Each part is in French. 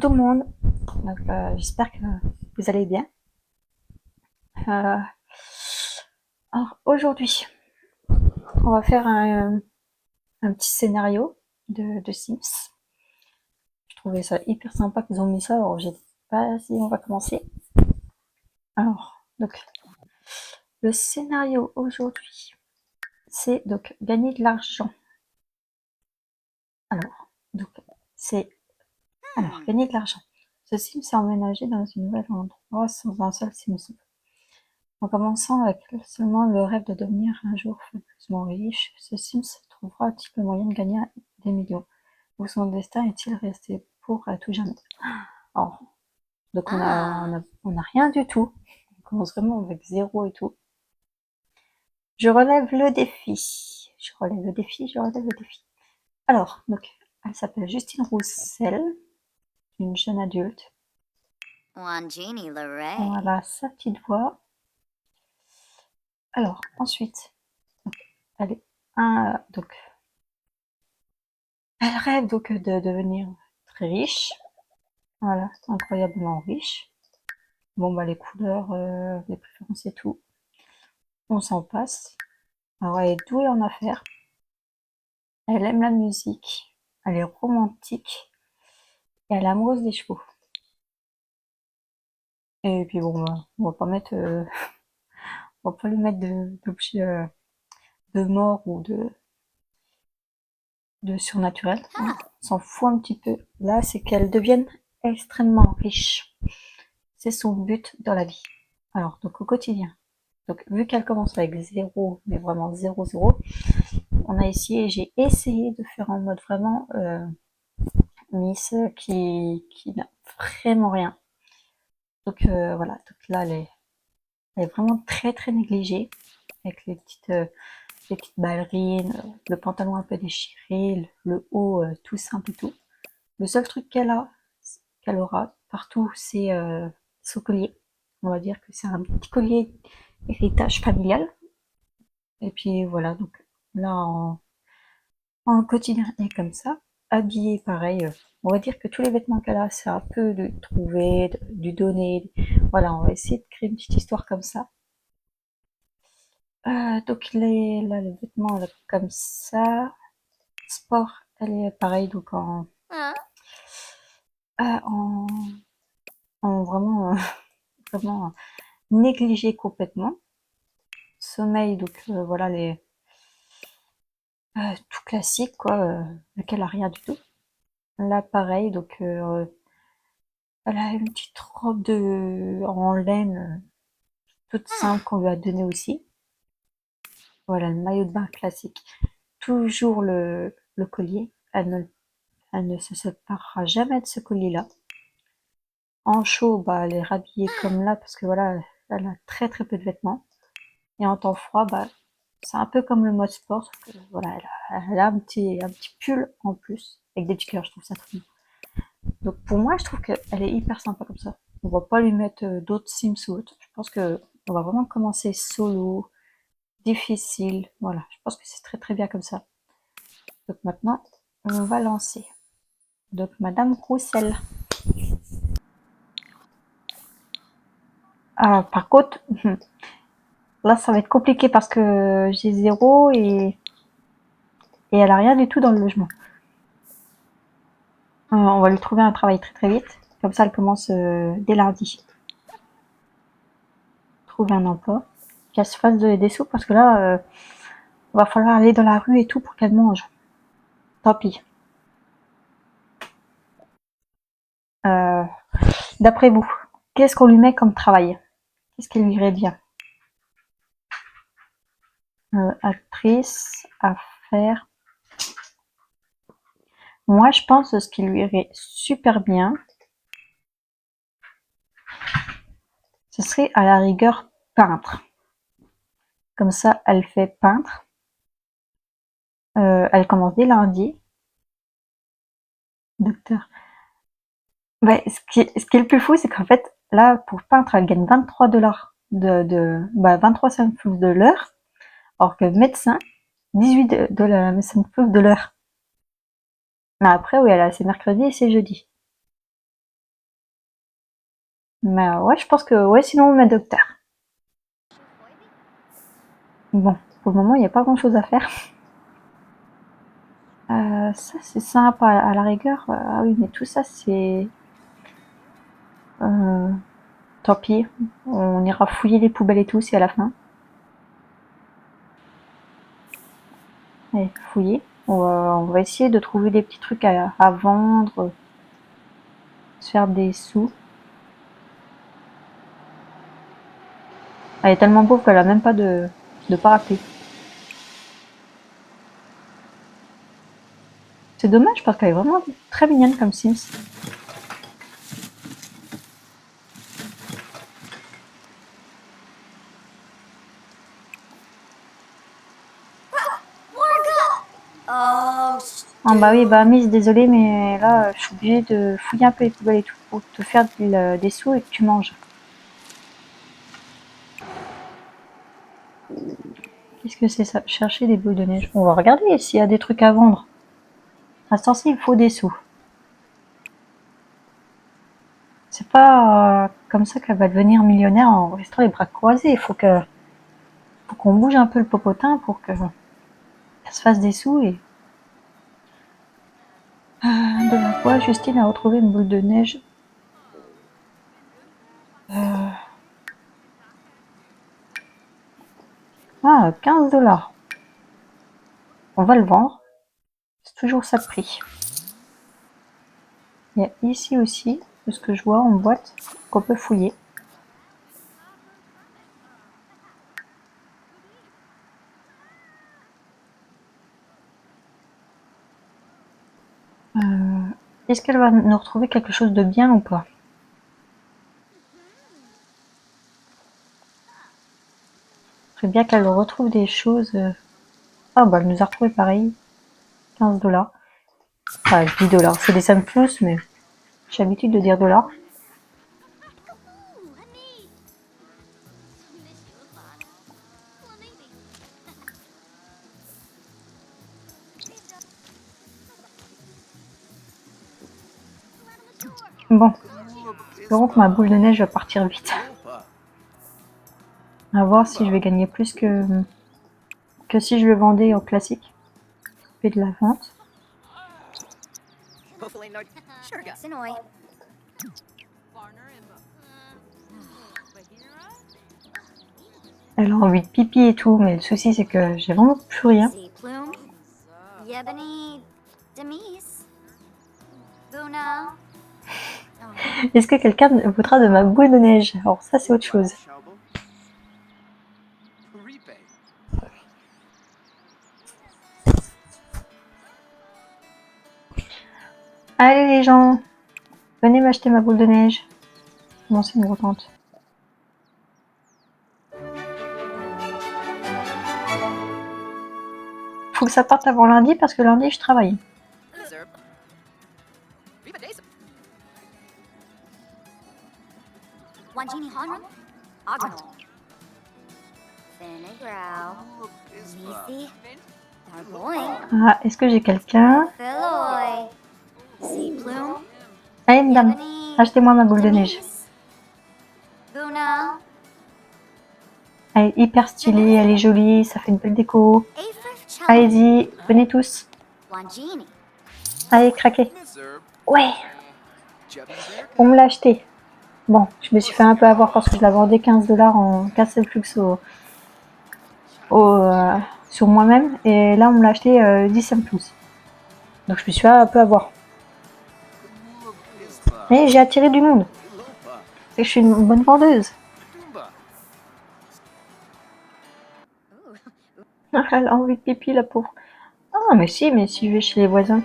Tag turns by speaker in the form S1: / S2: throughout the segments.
S1: tout le monde. Donc, j'espère que vous allez bien. Euh, alors aujourd'hui, on va faire un petit scénario de Sims. Je trouvais ça hyper sympa qu'ils ont mis ça. Alors, je sais pas si on va commencer. Alors, donc, le scénario aujourd'hui, c'est donc gagner de l'argent. Alors, donc, c'est gagner de l'argent. Ce Sim s'est emménagé dans un nouvel endroit sans un seul Sim. En commençant avec seulement le rêve de devenir un jour fabuleusement riche, ce Sims trouvera-t-il le moyen de gagner des millions? Ou son destin est-il resté pour à tout jamais? Alors, donc on a rien du tout. On commence vraiment avec zéro et tout. Je relève le défi. Je relève le défi, je relève le défi. Alors, donc, elle s'appelle Justine Roussel, une jeune adulte.
S2: Wanjini Laray.
S1: Voilà sa petite voix. Alors, ensuite, donc, elle est donc, elle rêve donc de devenir très riche. Voilà, incroyablement riche. Bon bah les couleurs, les préférences et tout, on s'en passe. Alors elle est douée en affaires. Elle aime la musique. Elle est romantique. Et elle est amoureuse des chevaux. Et puis bon, bah, on va pas mettre, on va pas lui mettre d'objets de mort ou de surnaturel. Hein. On s'en fout un petit peu. Là, c'est qu'elle devienne extrêmement riche. C'est son but dans la vie. Alors, donc au quotidien. Donc, vu qu'elle commence avec zéro, mais vraiment zéro, zéro, j'ai essayé de faire en mode vraiment Miss qui n'a vraiment rien. Donc voilà, donc là elle est vraiment très très négligée avec les petites ballerines, le pantalon un peu déchiré, le haut tout simple et tout. Le seul truc qu'elle aura partout, c'est son collier. On va dire que c'est un petit collier héritage familial. Et puis voilà, donc là en quotidien et comme ça, habillée pareil, on va dire que tous les vêtements qu'elle a, c'est un peu de trouver, du donner. Voilà, on va essayer de créer une petite histoire comme ça. Donc là, les vêtements là, comme ça. Sport, elle est pareil, donc en, en vraiment, vraiment négligé complètement. Sommeil, donc voilà, tout classique, quoi, lequel a rien du tout. Là, pareil, donc elle a une petite robe en laine toute simple qu'on lui a donnée aussi. Voilà, le maillot de bain classique. Toujours le collier. Elle ne se séparera jamais de ce collier-là. En chaud, bah, elle est rhabillée comme là parce que voilà, elle a très très peu de vêtements. Et en temps froid, bah, c'est un peu comme le mode sport, sauf que voilà, elle a un petit pull en plus avec des stickers, je trouve ça trop bien. Donc pour moi, je trouve qu'elle est hyper sympa comme ça. On va pas lui mettre d'autres Sims ou autres. Je pense que on va vraiment commencer solo, difficile. Voilà, je pense que c'est très très bien comme ça. Donc maintenant, on va lancer. Donc Madame Roussel. Ah, par contre, là ça va être compliqué parce que j'ai zéro et elle a rien du tout dans le logement. On va lui trouver un travail très très vite. Comme ça, elle commence dès lundi. Trouver un emploi. Qu'elle se fasse des sous parce que là, va falloir aller dans la rue et tout pour qu'elle mange. Tant pis. Euh, D'après vous, qu'est-ce qu'on lui met comme travail? Qu'est-ce qui lui irait bien? Actrice, à faire. Moi, je pense que ce qui lui irait super bien, ce serait à la rigueur peintre. Comme ça, elle fait peintre. Elle commence dès lundi. Docteur. Ouais, ce qui est le plus fou, c'est qu'en fait, là, pour peintre, elle gagne 23 $, 23 cents de l'heure, alors que médecin, 18 cents de l'heure. Mais après, oui, elle a ses mercredis et ses jeudis. Mais ouais, je pense que ouais, sinon on met docteur. Bon, pour le moment, il n'y a pas grand-chose à faire. Ça, c'est sympa à la rigueur. Ah oui, mais tout ça, c'est... tant pis. On ira fouiller les poubelles et tout, c'est à la fin. Allez, fouiller. On va essayer de trouver des petits trucs à vendre, se faire des sous. Elle est tellement pauvre qu'elle a même pas de parapluie. C'est dommage parce qu'elle est vraiment très mignonne comme Sims.
S2: Oh,
S1: Ah bah oui, bah Miss, désolée, mais là, je suis obligée de fouiller un peu les poubelles et tout pour te faire des sous et que tu manges. Qu'est-ce que c'est ça? Chercher des boules de neige. On va regarder s'il y a des trucs à vendre. À ce temps-ci, il faut des sous. C'est pas comme ça qu'elle va devenir millionnaire en restant les bras croisés. Faut qu'on bouge un peu le popotin pour qu'elle se fasse des sous et de la fois, Justine a retrouvé une boule de neige. Ah, 15 $. On va le vendre. C'est toujours ça de prix. Il y a ici aussi, de ce que je vois en boîte, qu'on peut fouiller. Est-ce qu'elle va nous retrouver quelque chose de bien ou pas? C'est bien qu'elle retrouve des choses. Ah bah elle nous a retrouvé pareil. 15 $. Enfin 10 $. C'est des sommes plus, mais j'ai l'habitude de dire dollars. Bon, espérons que ma boule de neige va partir vite. À voir si je vais gagner plus que si je le vendais au classique. Fait de la vente.
S2: Sinoi.
S1: Elle a envie de pipi et tout, mais le souci c'est que j'ai vraiment plus rien.
S2: Sea Plume. Yebony. Demise. Buna.
S1: Est-ce que quelqu'un voudra de ma boule de neige? Alors ça c'est autre chose. Allez les gens, venez m'acheter ma boule de neige. Non, c'est une gros tente. Faut que ça parte avant lundi parce que lundi je travaille.
S2: Wanjini Honram. Ogrenol. Finnegrow. Nisi. Darboing.
S1: Ah, est-ce que j'ai quelqu'un?
S2: Philoy. Sea Plume.
S1: Allez madame,
S2: Yebony.
S1: achetez-moi ma boule de neige.
S2: Demise. Buna.
S1: Elle est hyper stylée, elle est jolie, ça fait une belle déco.
S2: Afrif Chum.
S1: Allez-y, venez tous.
S2: Wanjini.
S1: Allez, craquez. Ouais, on me l'a acheté. Bon, je me suis fait un peu avoir parce que je la vendais 15 $ en casse flux sur moi-même. Et là, on me l'a acheté 10 cents plus. Donc je me suis fait un peu avoir. Mais j'ai attiré du monde. C'est que je suis une bonne vendeuse. Elle a envie de pipi, la pauvre. Ah, mais si je vais chez les voisins.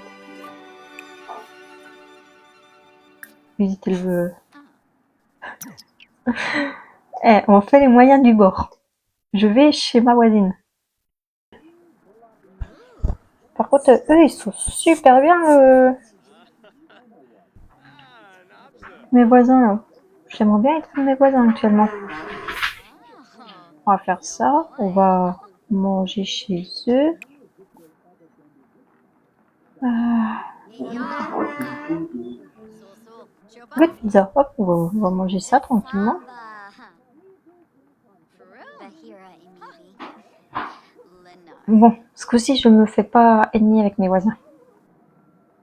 S1: Visiter le... Eh, on fait les moyens du bord. Je vais chez ma voisine. Par contre, eux, ils sont super bien, mes voisins, là. J'aimerais bien être comme mes voisins actuellement. On va faire ça. On va manger chez eux. Good pizza. Hop, on va manger ça tranquillement. Bon, ce coup-ci, je me fais pas ennemie avec mes voisins.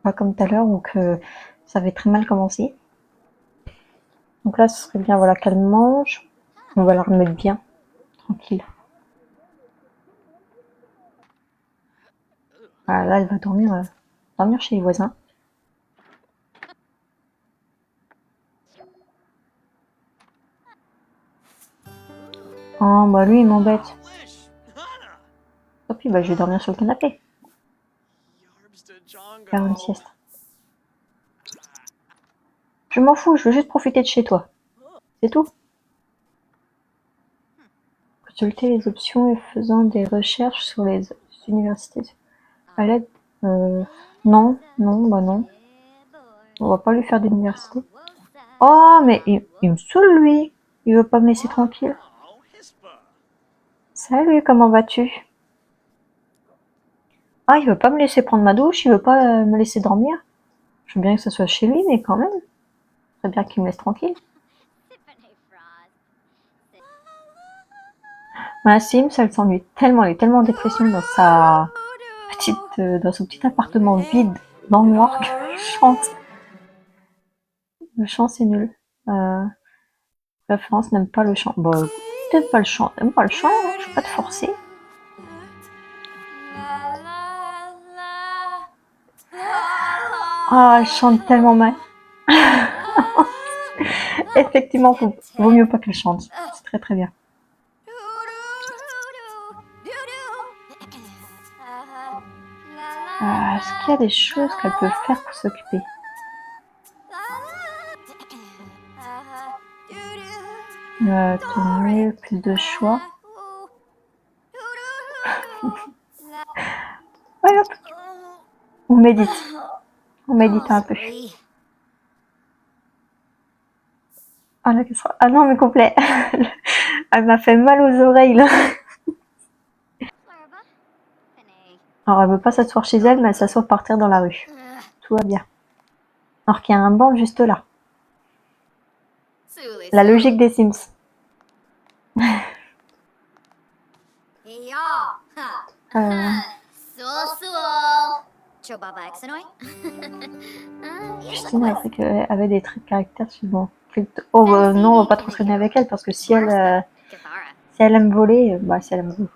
S1: Pas comme tout à l'heure, donc ça avait très mal commencé. Donc là, ce serait bien, voilà, qu'elle mange. On va la remettre bien, tranquille. Voilà, là, elle va dormir, dormir chez les voisins. Oh, bah lui, il m'embête. Et puis, bah, je vais dormir sur le canapé. Faire une sieste. Je m'en fous, je veux juste profiter de chez toi. C'est tout. Consulter les options et faisant des recherches sur les universités. À l'aide non, non, bah non. On va pas lui faire d'université. Oh, mais il me saoule, lui. Il veut pas me laisser tranquille. Salut, comment vas-tu? Ah, il veut pas me laisser prendre ma douche, il veut pas me laisser dormir. Je veux bien que ce soit chez lui, mais quand même. C'est bien qu'il me laisse tranquille. Ma Sims, elle s'ennuie tellement, elle est tellement en dépression dans sa dans son petit appartement vide, dans le noir, qu'elle chante. Le chant, c'est nul. Référence n'aime pas le chant. Bah, t'aimes pas le chant, t'aimes pas le chant, hein, je vais pas te forcer. Ah, elle chante tellement mal. Effectivement, vaut mieux pas qu'elle chante. C'est très très bien. Est-ce qu'il y a des choses qu'elle peut faire pour s'occuper? Tourner, plus de choix. Ouais, hop. On médite. On médite un peu. Ah, là, ah non, mais complet. Elle m'a fait mal aux oreilles, là. Alors, elle veut pas s'asseoir chez elle, mais elle s'assoit par terre dans la rue. Tout va bien. Alors qu'il y a un banc juste là. La logique des Sims. Christine avait des traits de caractère suivants. Oh non, on va pas trop traîner avec elle parce que si elle aime voler, bah si elle aime voler,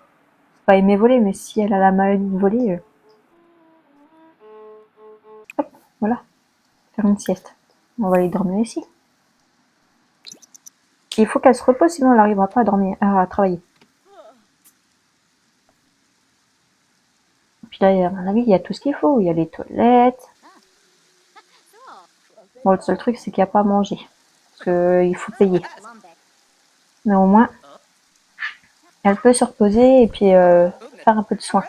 S1: c'est pas aimer voler, mais si elle a la maladie de voler, hop, voilà, faire une sieste. On va aller dormir ici. Il faut qu'elle se repose, sinon elle n'arrivera pas à dormir, à travailler. Puis là, à mon avis, il y a tout ce qu'il faut. Il y a les toilettes. Bon, le seul truc, c'est qu'il n'y a pas à manger. Parce qu'il faut payer. Mais au moins, elle peut se reposer et puis faire un peu de soin.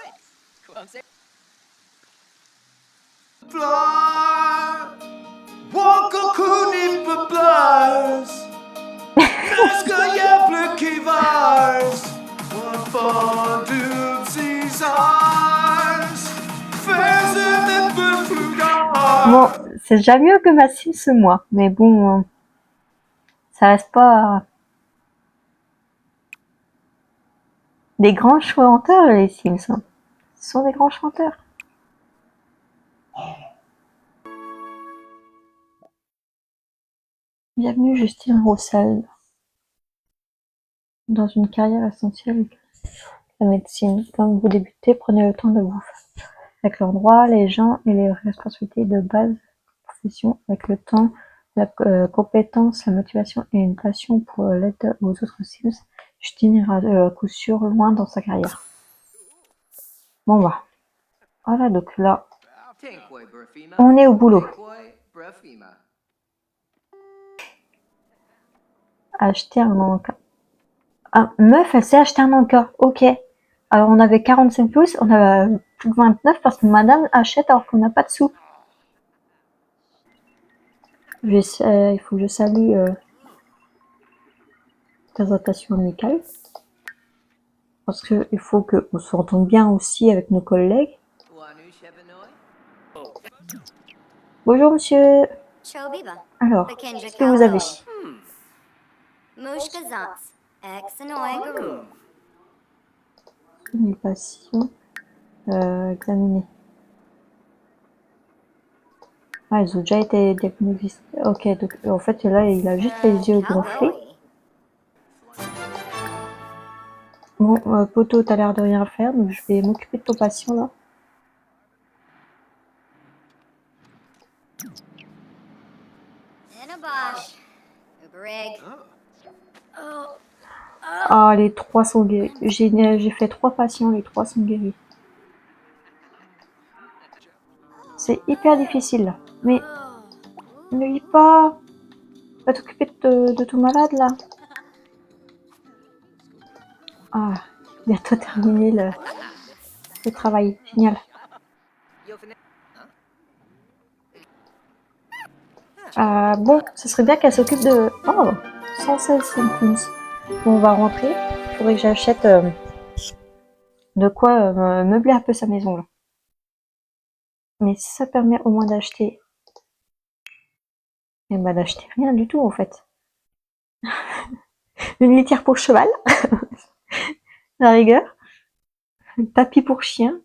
S1: Bon, c'est déjà mieux que ma Sims moi, mais bon, ça reste pas des grands chanteurs les Sims. Hein. Ce sont des grands chanteurs. Bienvenue Justine Roussel. Dans une carrière essentielle, la médecine. Quand vous débutez, prenez le temps de vous avec l'endroit, les gens et les responsabilités de base de la profession. Avec le temps, la compétence, la motivation et une passion pour l'aide aux autres Sims, Justine ira à coup sûr loin dans sa carrière. Bon bah, voilà, donc là, on est au boulot. Acheter un encas. Ah, meuf, elle s'est acheté un encas. Ok. Alors, on avait 45 pouces, on a plus de 29 parce que madame achète alors qu'on n'a pas de sous. Il faut que je salue présentation amicale. Parce qu'il faut qu'on s'entende bien aussi avec nos collègues. Bonjour monsieur.
S2: Chobiba.
S1: Alors,
S2: Bekinja
S1: qu'est-ce que vous avez?
S2: Kallo. Mushka Zants. Exanoy.
S1: Les passions. Examiner. Ah, ils ont déjà été diagnostiqués. Ok, donc en fait là, il a juste les yeux gonflés. Bon, Poto, t'as l'air de rien faire, donc je vais m'occuper de ton patient là.
S2: Inabosh. Ubrig.
S1: Ah, les 3 sont guéris. J'ai fait 3 patients, les 3 sont guéris. C'est hyper difficile là. Mais ne lis pas. Va t'occuper de ton malade là. Ah, bientôt terminé le travail. Génial. Bon, ce serait bien qu'elle s'occupe de... Oh, 116 symptômes. Bon, on va rentrer. Il faudrait que j'achète de quoi meubler un peu sa maison là. Mais si ça permet au moins d'acheter... Eh ben d'acheter rien du tout en fait. Une litière pour cheval, la rigueur. Un tapis pour chien.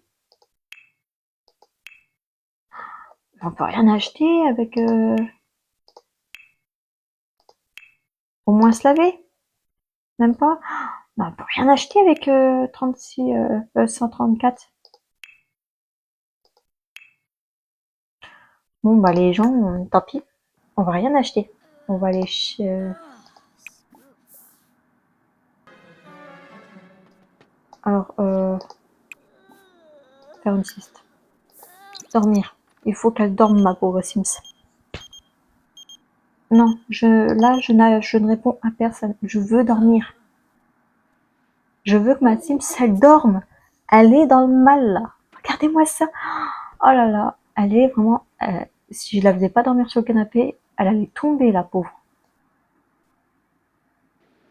S1: On peut rien acheter avec... au moins se laver. Même pas. Non, on peut rien acheter avec 134. Bon, bah les gens, tant pis. On va rien acheter. On va aller alors, faire une sieste. Dormir. Il faut qu'elle dorme, ma pauvre Sims. Non, je ne réponds à personne. Je veux dormir. Je veux que ma Sims, elle dorme. Elle est dans le mal, là. Regardez-moi ça. Oh là là. Elle est vraiment... si je la faisais pas dormir sur le canapé, elle allait tomber, la pauvre.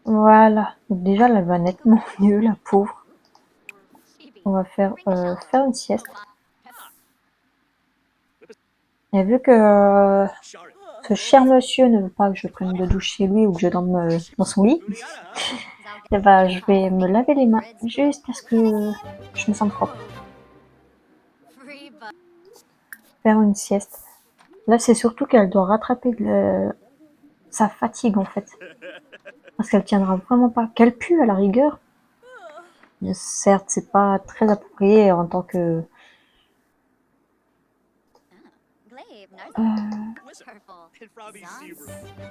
S1: Voilà. Donc déjà, elle va nettement mieux, la pauvre. On va faire une sieste. Et vu que ce cher monsieur ne veut pas que je prenne de douche chez lui ou que je dorme dans son lit, et ben, je vais me laver les mains jusqu'à ce que je me sente propre. Faire une sieste. Là, c'est surtout qu'elle doit rattraper sa fatigue, en fait. Parce qu'elle tiendra vraiment pas. Qu'elle pue, à la rigueur. Mais certes, c'est pas très approprié en tant que...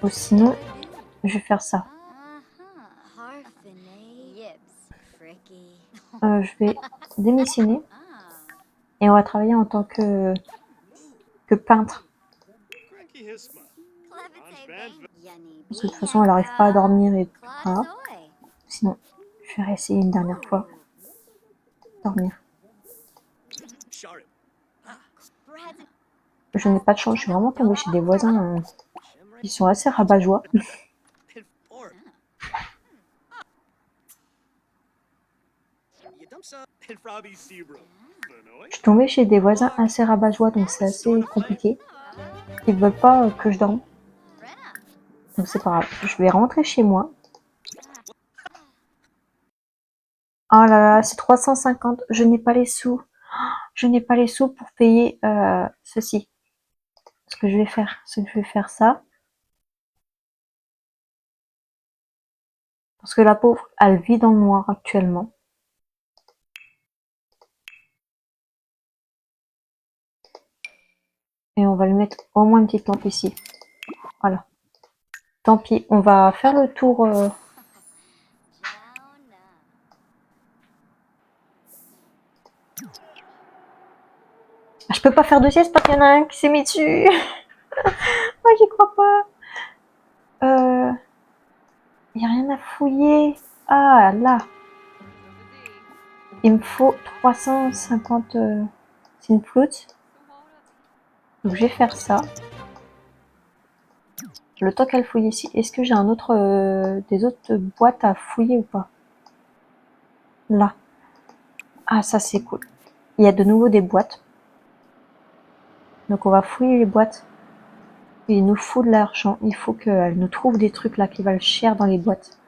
S1: Ou sinon, je vais faire ça. Je vais démissionner et on va travailler en tant que peintre. Parce que de toute façon, elle n'arrive pas à dormir et voilà. Sinon, je vais réessayer une dernière fois. Dormir. Je n'ai pas de chance, je suis vraiment tombée chez des voisins qui sont assez rabat-joie. Je suis tombée chez des voisins assez rabat-joie, donc c'est assez compliqué. Ils veulent pas que je dorme. Donc c'est pas grave. Je vais rentrer chez moi. Oh là là, c'est 350. Je n'ai pas les sous. Je n'ai pas les sous pour payer ceci. Ce que je vais faire, c'est que je vais faire ça. Parce que la pauvre, elle vit dans le noir actuellement. Et on va lui mettre au moins une petite lampe ici. Voilà. Tant pis, on va faire le tour. Je peux pas faire de sieste parce qu'il y en a un qui s'est mis dessus. Moi, j'y crois pas. Il n'y a rien à fouiller. Ah là. Il me faut 350 synflutes. Donc je vais faire ça. Le temps qu'elle fouille ici. Est-ce que j'ai des autres boîtes à fouiller ou pas? Là. Ah, ça c'est cool. Il y a de nouveau des boîtes. Donc on va fouiller les boîtes. Il nous faut de l'argent. Il faut qu'elle nous trouve des trucs là qui valent cher dans les boîtes.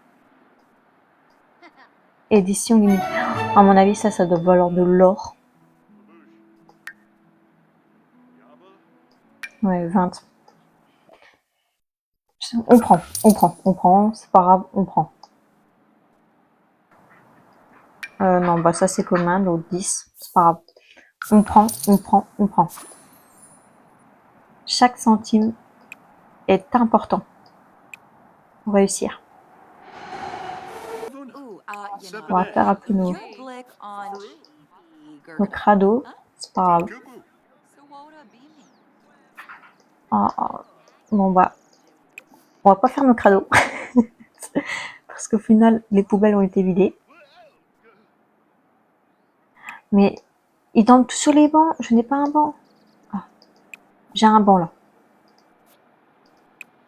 S1: Édition limitée. À mon avis, ça doit valoir de l'or. Ouais, 20. On prend. C'est pas grave, on prend. Non, bah ça c'est commun, donc 10. C'est pas grave. On prend. Chaque centime est important pour réussir. On va faire un peu nos crados. C'est pas grave. Bon bah, on va pas faire nos crados. Parce qu'au final, les poubelles ont été vidées. Mais ils dorment tous sur les bancs. Je n'ai pas un banc. Ah, j'ai un banc là.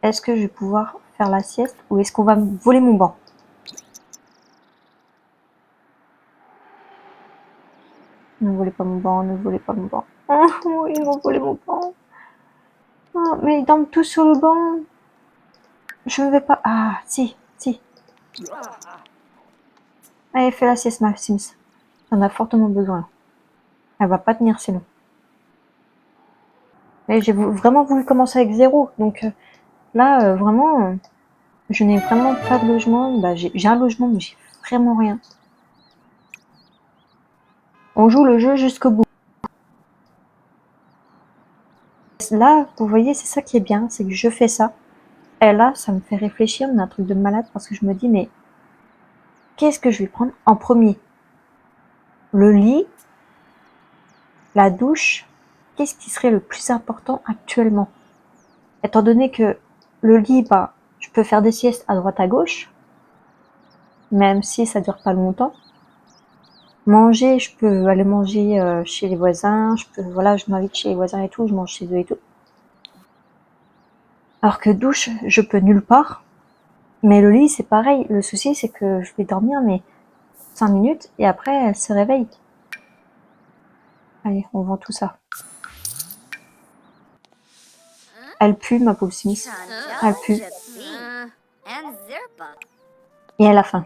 S1: Est-ce que je vais pouvoir faire la sieste ou est-ce qu'on va me voler mon banc? Ne volez pas mon banc, ne volez pas mon banc. Oh, ils vont voler mon banc. Oh, mais ils dorment tous sur le banc. Je ne vais pas... Ah, si. Allez, fais la sieste, ma Sims. T'en as fortement besoin. Elle va pas tenir sinon. Mais j'ai vraiment voulu commencer avec 0. Donc là, vraiment, je n'ai vraiment pas de logement. Bah, j'ai un logement, mais j'ai vraiment rien. On joue le jeu jusqu'au bout. Là, vous voyez, c'est ça qui est bien, c'est que je fais ça. Et là, ça me fait réfléchir, mais un truc de malade, parce que je me dis, mais qu'est-ce que je vais prendre en premier? Le lit, la douche, qu'est-ce qui serait le plus important actuellement? Étant donné que le lit, bah, je peux faire des siestes à droite à gauche, même si ça dure pas longtemps. Manger, je peux aller manger chez les voisins, voilà, je m'invite chez les voisins et tout, je mange chez eux et tout. Alors que douche, je peux nulle part. Mais le lit, c'est pareil. Le souci, c'est que je vais dormir, mais 5 minutes, et après, elle se réveille. Allez, on vend tout ça. Elle pue, ma pauvre Sims. Elle pue. Et elle a faim.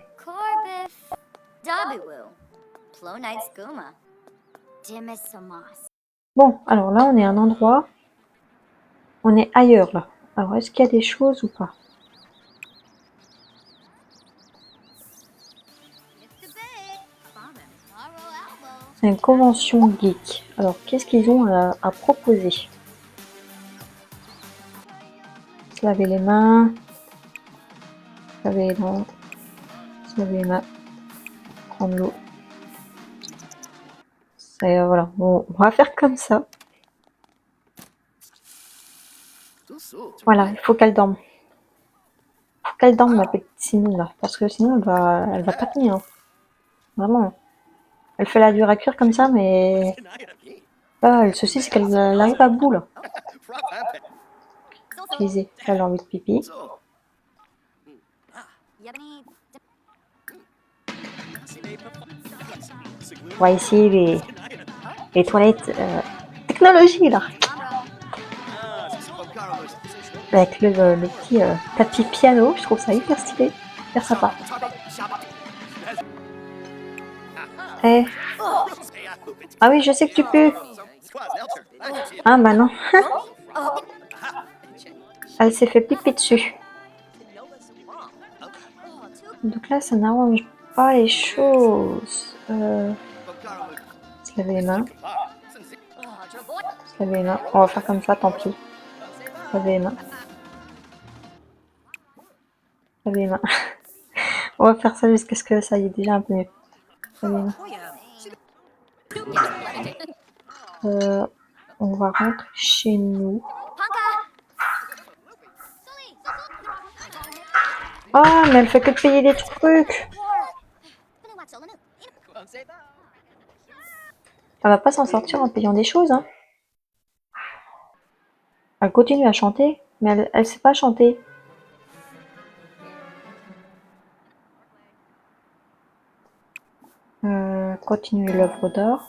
S1: Bon, alors là, on est à un endroit. On est ailleurs, là. Alors, est-ce qu'il y a des choses ou pas? C'est une convention geek. Alors, qu'est-ce qu'ils ont à proposer? Se laver les mains. Se laver les dents. Se laver les mains. Prendre l'eau. Voilà, on va faire comme ça. Voilà, il faut qu'elle dorme. Il faut qu'elle dorme, ma petite Sinon, là. Parce que sinon, elle va pas tenir. Vraiment. Elle fait la dure à cuire comme ça, mais... Ah, le souci, c'est qu'elle arrive à bout, là. Utiliser. Elle a envie de pipi. On va essayer les toilettes technologie, là. Avec le petit tapis piano, je trouve ça hyper stylé, hyper sympa. Eh. Ah oui, je sais que tu peux. Ah bah non. Elle s'est fait pipi dessus. Donc là, ça n'arrange pas les choses. Se laver les mains. Se laver les mains. On va faire comme ça, tant pis. Se laver les mains. Se laver les mains. On va faire ça jusqu'à ce que ça y est déjà un peu mieux. Se laver les mains. On va rentrer chez nous. Ah, mais elle fait que de payer des trucs. Elle va pas s'en sortir en payant des choses, hein. Elle continue à chanter, mais elle sait pas chanter. Continuer l'œuvre d'art.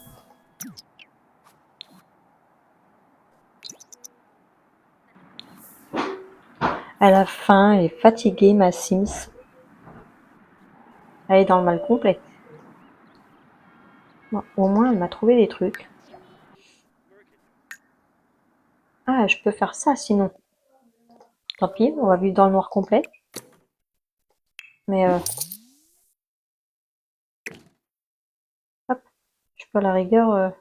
S1: Elle a faim, elle est fatiguée, ma Sims. Elle est dans le mal complet. Bon, au moins, elle m'a trouvé des trucs. Ah, je peux faire ça sinon. Tant pis, on va vivre dans le noir complet. Mais hop, je peux à la rigueur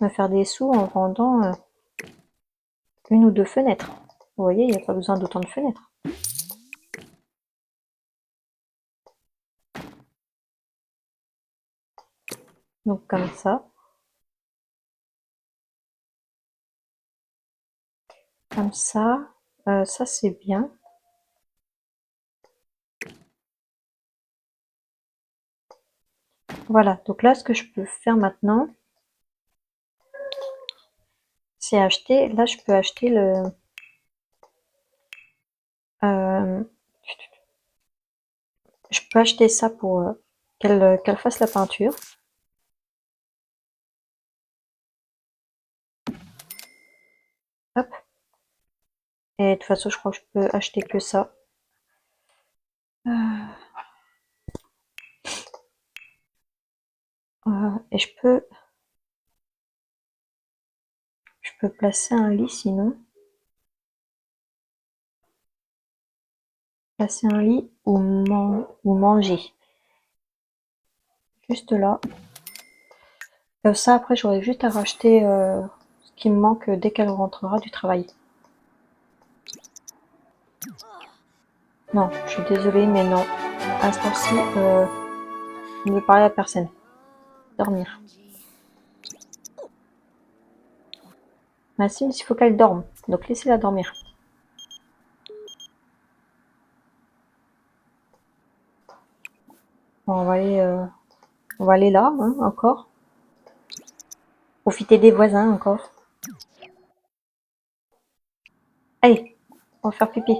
S1: me faire des sous en vendant une ou deux fenêtres. Vous voyez, il n'y a pas besoin d'autant de fenêtres. Donc comme ça. Comme ça. Ça c'est bien. Voilà, donc là ce que je peux faire maintenant, c'est acheter. Là je peux acheter le... euh, je peux acheter ça pour qu'elle fasse la peinture. Hop. Et de toute façon je crois que je peux acheter que ça. Et je peux placer un lit sinon. Placer un lit ou manger. Juste là. Ça après j'aurai juste à racheter ce qui me manque dès qu'elle rentrera du travail. Non, je suis désolée mais non. À ce temps-ci, je ne veux parler à personne. Dormir. Ma Sims, il faut qu'elle dorme. Donc laissez-la dormir. Bon, on va aller là, hein, encore. Profiter des voisins encore. Allez, on va faire pipi.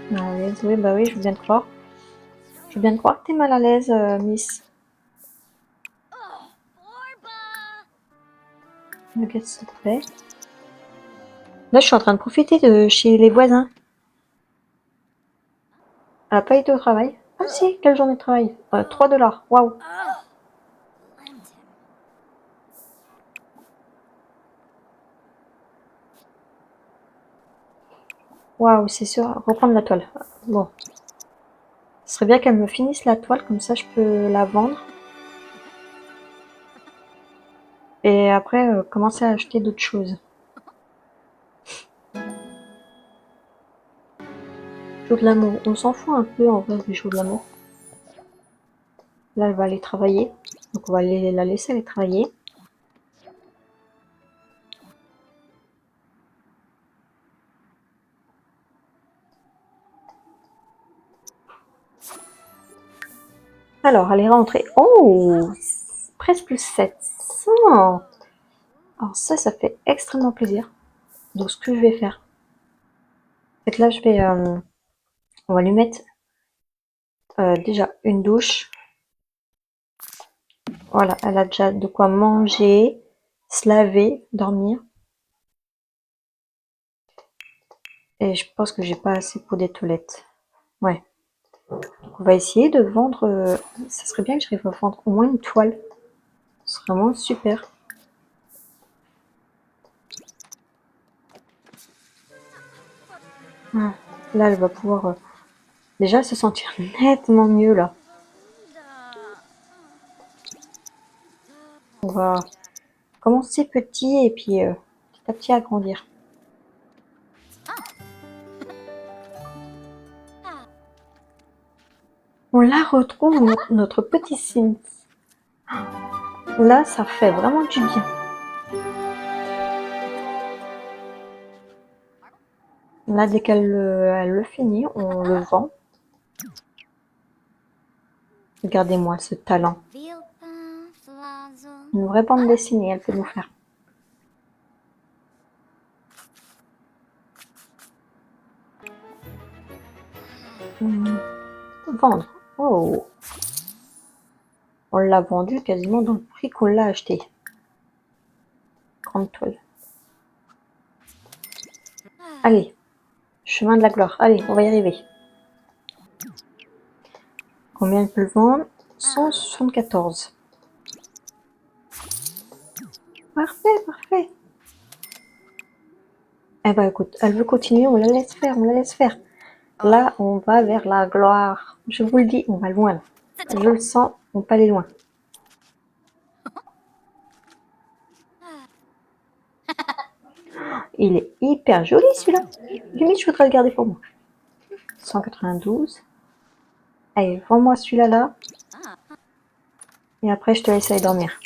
S1: Mal à l'aise, oui, bah oui, je veux bien te croire. Je veux bien te croire que t'es mal à l'aise, Miss. Regarde, s'il te plaît. Là, je suis en train de profiter de chez les voisins. Elle a pas été au travail. Ah si, quelle journée de travail 3 $. Waouh. Waouh, c'est sûr. Reprendre la toile. Bon. Ce serait bien qu'elle me finisse la toile, comme ça je peux la vendre. Et après, commencer à acheter d'autres choses. Jour de l'amour. On s'en fout un peu en vrai du jour de l'amour. Là, elle va aller travailler. Donc on va la laisser aller travailler. Alors, elle est rentrée. Oh, presque 700. Alors ça fait extrêmement plaisir. Donc ce que je vais faire, c'est que là, on va lui mettre déjà une douche. Voilà, elle a déjà de quoi manger, se laver, dormir. Et je pense que j'ai pas assez pour des toilettes. Ouais. Donc on va essayer de vendre. Ça serait bien que j'arrive à vendre au moins une toile. Ce serait vraiment super. Ah, là, elle va pouvoir déjà se sentir nettement mieux là. On va commencer petit et puis petit à petit agrandir. On la retrouve, notre petit Sims. Là, ça fait vraiment du bien. Là, dès elle le finit, on le vend. Regardez-moi ce talent. Une vraie bande dessinée, elle peut nous faire. Vendre. Oh. On l'a vendu quasiment dans le prix qu'on l'a acheté. Grande toile. Allez. Chemin de la gloire. Allez, on va y arriver. Combien elle peut le vendre? 174. Parfait, parfait. Eh ben écoute, elle veut continuer, on la laisse faire, on la laisse faire. Là, on va vers la gloire. Je vous le dis, on va loin là. Je le sens, on peut aller loin. Il est hyper joli celui-là. Limite, je voudrais le garder pour moi. 192. Allez, vends-moi celui-là là. Et après, je te laisse aller dormir.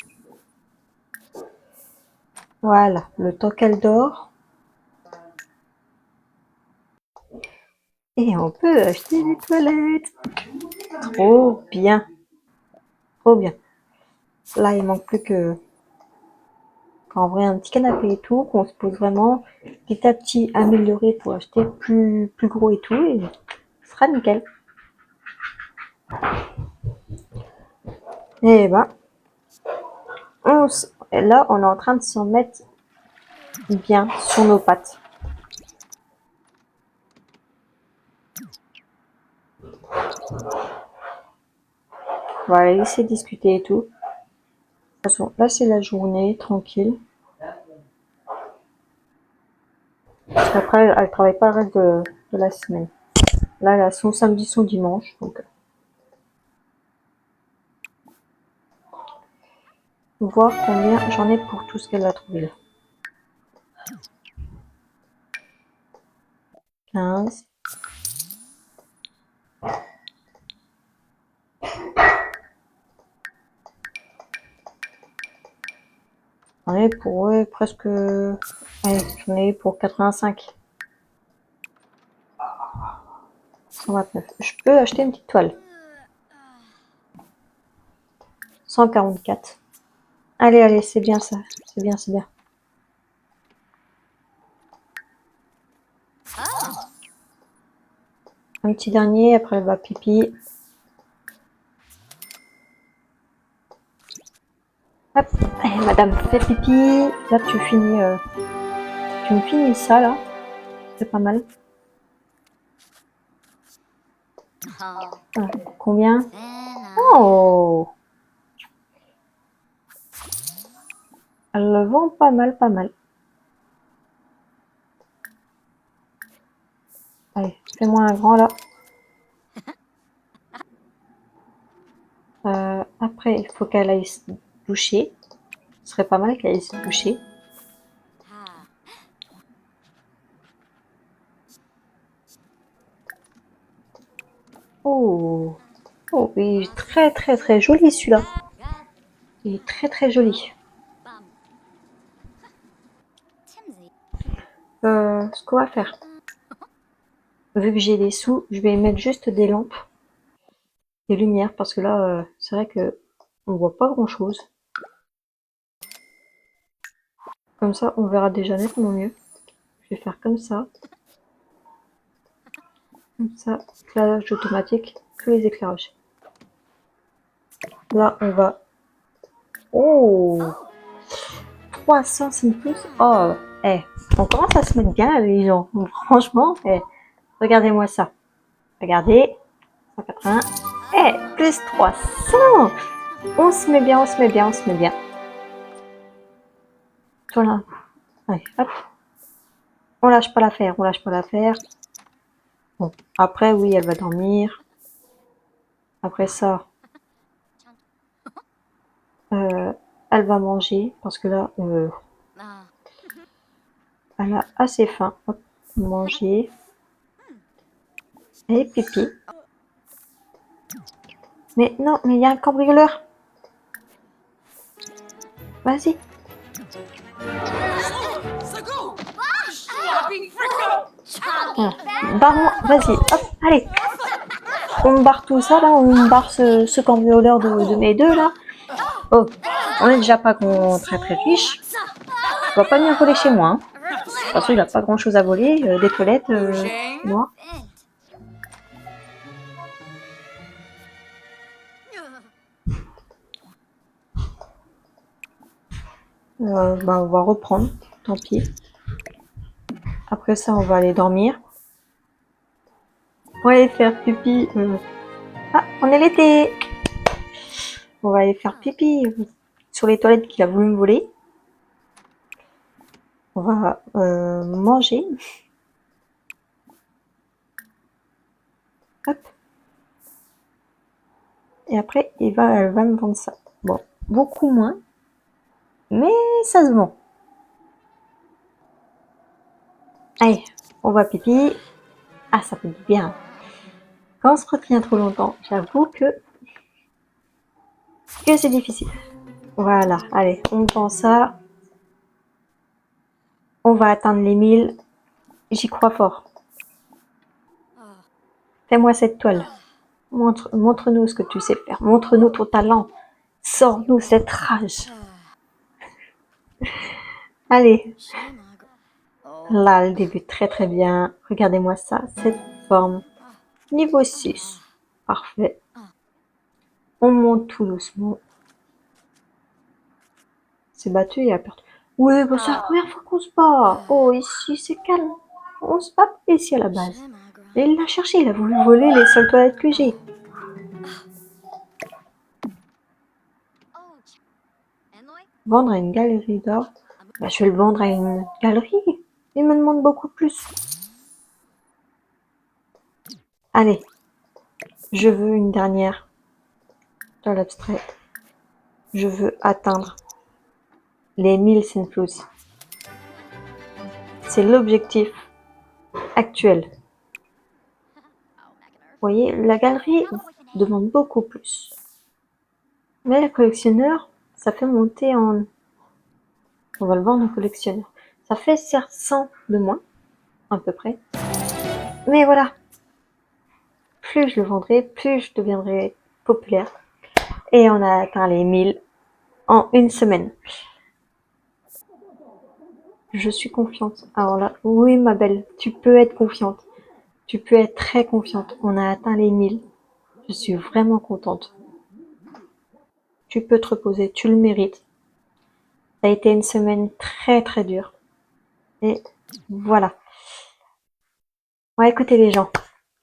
S1: Voilà, le temps qu'elle dort. Et on peut acheter des toilettes. Trop bien. Trop bien. Là, il manque plus qu'en vrai un petit canapé et tout, qu'on se pose vraiment petit à petit améliorer pour acheter plus gros et tout. Et ce sera nickel. Et ben, là, on est en train de s'en mettre bien sur nos pattes. On va la laisser discuter et tout. De toute façon, là, c'est la journée, tranquille. Parce qu'après, elle travaille pas le reste de la semaine. Là, elle a son samedi, son dimanche. Donc, voir combien j'en ai pour tout ce qu'elle a trouvé là. 15. J'en ai pour presque. Allez, j'en ai pour 85. 129. Je peux acheter une petite toile. 144. Allez, allez, c'est bien ça. C'est bien, c'est bien. Un petit dernier, après elle va pipi. Hop, allez, madame, fais pipi. Là, tu finis. Tu me finis ça, là. C'est pas mal. Ah, combien? Oh! Elle le vend pas mal, pas mal. Allez, fais-moi un grand là. Après, il faut qu'elle aille se doucher. Ce serait pas mal qu'elle aille se doucher. Oh! Oh, il est très très très joli celui-là. Il est très très joli. Ce qu'on va faire, vu que j'ai des sous, je vais mettre juste des lampes, des lumières, parce que là, c'est vrai que on voit pas grand chose. Comme ça, on verra déjà nettement mieux. Je vais faire comme ça. Comme ça, éclairage automatique, tous les éclairages. Là, on va... Oh! 305 pouces. Oh, on commence à se mettre bien, les gens. Franchement, regardez-moi ça. Regardez. 180. Plus 300. On se met bien, on se met bien, on se met bien. Voilà. Allez, hop. On lâche pas l'affaire, on lâche pas l'affaire. Bon, après, oui, elle va dormir. Après ça, elle va manger parce que là, elle a assez faim. Hop, manger. Et pipi. Mais non, mais il y a un cambrioleur. Vas-y. Barre-moi, vas-y, hop, allez. On barre tout ça là, on barre ce cambrioleur de mes deux là. Oh, on est déjà pas très très riche. Il va pas venir voler chez moi. Hein. De toute façon, il a pas grand chose à voler. Des toilettes, moi. Bah, on va reprendre, tant pis. Après ça, on va aller dormir. On va aller faire pipi. Ah, on est l'été. On va aller faire pipi sur les toilettes qu'il a voulu me voler. On va manger. Hop. Et après, elle va me vendre ça. Bon, beaucoup moins. Mais ça se vend. Allez, on va pipi. Ah, ça fait du bien. Quand on se retient trop longtemps, j'avoue que c'est difficile. Voilà, allez, on prend ça. On va atteindre les 1000. J'y crois fort. Fais-moi cette toile. Montre-nous ce que tu sais faire. Montre-nous ton talent. Sors-nous cette rage. Allez, là, elle débute très très bien. Regardez-moi ça, cette forme. Niveau 6. Parfait. On monte tout doucement. C'est battu et a perdu. Oui, bah, c'est la première fois qu'on se bat. Oh, ici, c'est calme. On se bat ici à la base. Et il l'a cherché, il a voulu voler les seules toilettes que j'ai. Vendre à une galerie d'or. Bah, je vais le vendre à une galerie. Il me demande beaucoup plus. Allez, je veux une dernière dans l'abstraite. Je veux atteindre les 1000 Sinflous. C'est l'objectif actuel. Vous voyez, la galerie demande beaucoup plus. Mais le collectionneur, ça fait monter en... On va le vendre au collectionneur. Ça fait certes 100 de moins, à peu près. Mais voilà, plus je le vendrai, plus je deviendrai populaire. Et on a atteint les 1000 en une semaine. Je suis confiante. Alors là, oui ma belle, tu peux être confiante. Tu peux être très confiante. On a atteint les 1000. Je suis vraiment contente. Tu peux te reposer, tu le mérites. Ça a été une semaine très très dure. Et voilà. Ouais, écoutez les gens,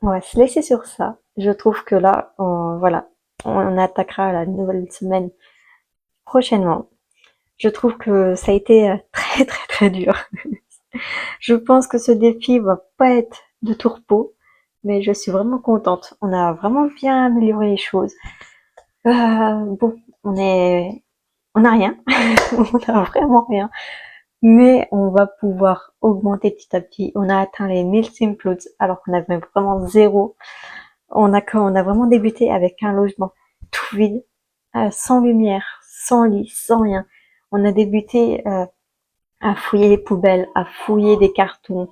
S1: on va se laisser sur ça. Je trouve que là, voilà, on attaquera la nouvelle semaine prochainement. Je trouve que ça a été très très très dur. Je pense que ce défi va pas être de tout repos, mais je suis vraiment contente. On a vraiment bien amélioré les choses. Bon, on a rien, on a vraiment rien, mais on va pouvoir augmenter petit à petit. On a atteint les 1000 Simplots alors qu'on avait vraiment zéro. On a vraiment débuté avec un logement tout vide, sans lumière, sans lit, sans rien. On a débuté à fouiller les poubelles, à fouiller des cartons.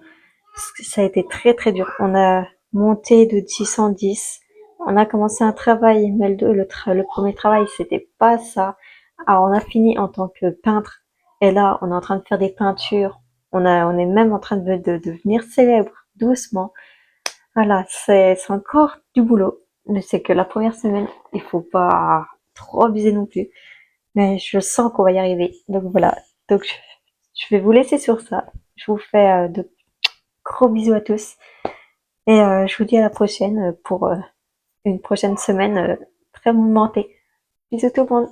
S1: Ça a été très très dur. On a monté de 610. On a commencé un travail, mais le premier travail, c'était pas ça. Alors on a fini en tant que peintre. Et là, on est en train de faire des peintures. On est même en train de devenir célèbre, doucement. Voilà, c'est encore du boulot. Mais c'est que la première semaine, il faut pas trop abuser non plus. Mais je sens qu'on va y arriver. Donc voilà. Donc je vais vous laisser sur ça. Je vous fais de gros bisous à tous. Et je vous dis à la prochaine pour une prochaine semaine très mouvementée. Bisous tout le monde.